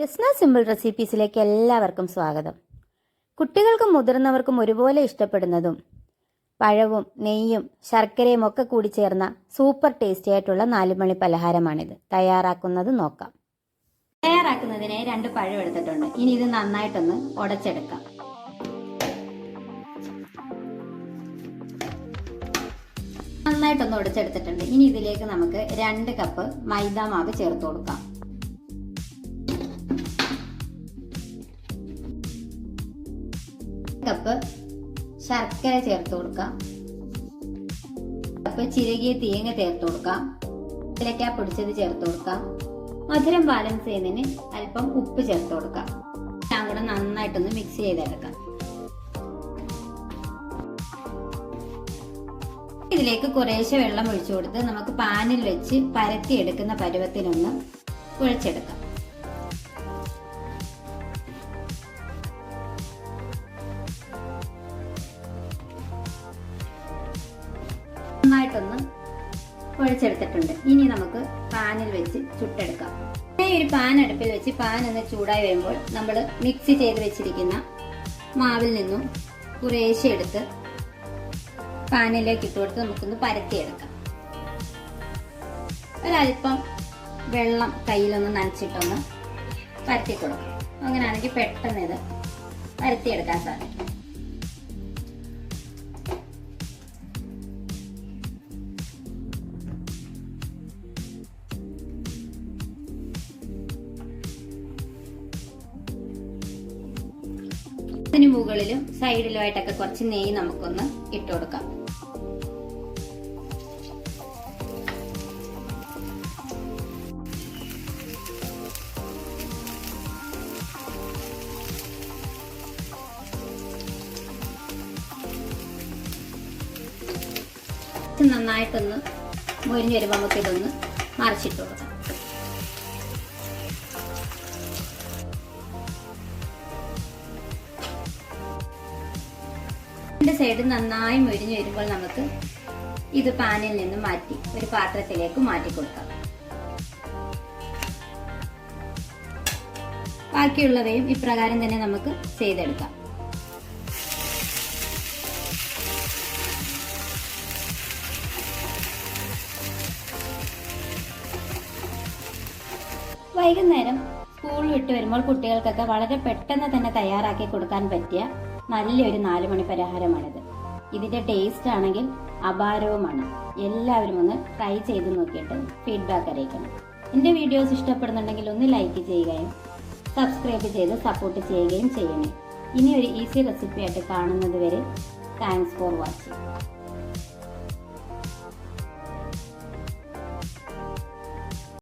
Jasna simple റെസിപ്പീസിലേക്ക് എല്ലാവർക്കും സ്വാഗതം. കുട്ടികൾക്കും മുതിർന്നവർക്കും ഒരുപോലെ ഇഷ്ടപ്പെടുന്നതും പഴവും നെയ്യും ശർക്കരയും ഒക്കെ കൂടി ചേർന്ന സൂപ്പർ ടേസ്റ്റി ആയിട്ടുള്ള 4 മണി പലഹാരമാണിത്. തയ്യാറാക്കുന്നത് നോക്കാം. തയ്യാറാക്കുന്നതിന് 2 പഴം എടുത്തിട്ടുണ്ട്. ഇനി ഇത് നന്നായിട്ടൊന്ന് ഉടച്ചെടുക്കാം. നന്നായിട്ടൊന്ന് ഉടച്ചെടുത്തിട്ടുണ്ട്. ഇനി ഇതിലേക്ക് നമുക്ക് 2 കപ്പ് മൈദ മാവ് ചേർത്ത് കൊടുക്കാം. കപ്പ് ശർക്കര ചേർത്ത് കൊടുക്കാം. കപ്പ് ചിരകിയ തേങ്ങ ചേർത്ത് കൊടുക്കാം. ഏലക്ക പൊടിച്ചത് ചേർത്ത് കൊടുക്കാം. മധുരം ബാലൻസ് ചെയ്യുന്നതിന് അല്പം ഉപ്പ് ചേർത്ത് കൊടുക്കാം. എല്ലാം കൂടെ നന്നായിട്ടൊന്ന് മിക്സ് ചെയ്തെടുക്കാം. ഇതിലേക്ക് കുറേശ്ശെ വെള്ളം ഒഴിച്ചു കൊടുത്ത് നമുക്ക് പാനിൽ വെച്ച് പരത്തി എടുക്കുന്ന പരുവത്തിനൊന്ന് കുഴച്ചെടുക്കാം. നന്നായിട്ടൊന്ന് കുഴച്ചെടുത്തിട്ടുണ്ട്. ഇനി നമുക്ക് പാനിൽ വെച്ച് ചുട്ടെടുക്കാം. ഒരു പാൻ അടുപ്പിൽ വെച്ച് പാൻ ഒന്ന് ചൂടായി വരുമ്പോൾ നമ്മൾ മിക്സ് ചെയ്ത് വെച്ചിരിക്കുന്ന മാവിൽ നിന്നും കുറേശ്ശെ എടുത്ത് പാനിലേക്ക് ഇട്ട് കൊടുത്ത് നമുക്കൊന്ന് പരത്തിയെടുക്കാം. ഒരല്പം വെള്ളം കയ്യിലൊന്ന് നനച്ചിട്ടൊന്ന് പരത്തി കൊടുക്കാം. അങ്ങനെയാണെങ്കിൽ പെട്ടെന്ന് ഇത് പരത്തിയെടുക്കാൻ സാധിക്കും. ഇതിന് മുകളിലും സൈഡിലുമായിട്ടൊക്കെ കുറച്ച് നെയ്യ് നമുക്കൊന്ന് ഇട്ട് കൊടുക്കാം. നന്നായിട്ടൊന്ന് മൊരിഞ്ഞ് വരുമ്പോൾ നമുക്ക് ഇതൊന്ന് മറിച്ചിട്ട് കൊടുക്കാം. സൈഡ് നന്നായി മൊരിഞ്ഞ് വരുമ്പോൾ നമുക്ക് ഇത് പാനിൽ നിന്ന് മാറ്റി ഒരു പാത്രത്തിലേക്ക് മാറ്റി കൊടുക്കാം. ബാക്കിയുള്ളവയും ഇപ്രകാരം തന്നെ നമുക്ക് ചെയ്തെടുക്കാം. വൈകുന്നേരം സ്കൂൾ വിട്ട് വരുമ്പോൾ കുട്ടികൾക്കൊക്കെ വളരെ പെട്ടെന്ന് തന്നെ തയ്യാറാക്കി കൊടുക്കാൻ പറ്റിയ നല്ലൊരു 4 മണി പലഹാരമാണിത്. ഇതിന്റെ ടേസ്റ്റ് ആണെങ്കിൽ അപാരവുമാണ്. എല്ലാവരും ഒന്ന് ട്രൈ ചെയ്ത് നോക്കിയിട്ട് ഫീഡ്ബാക്ക് അറിയിക്കണം. എന്റെ വീഡിയോസ് ഇഷ്ടപ്പെടുന്നുണ്ടെങ്കിൽ ഒന്ന് ലൈക്ക് ചെയ്യുകയും സബ്സ്ക്രൈബ് ചെയ്ത് സപ്പോർട്ട് ചെയ്യുകയും ചെയ്യണേ. ഇനി ഒരു ഈസി റെസിപ്പി ആയിട്ട് കാണുന്നത് വരെ താങ്ക്സ് ഫോർ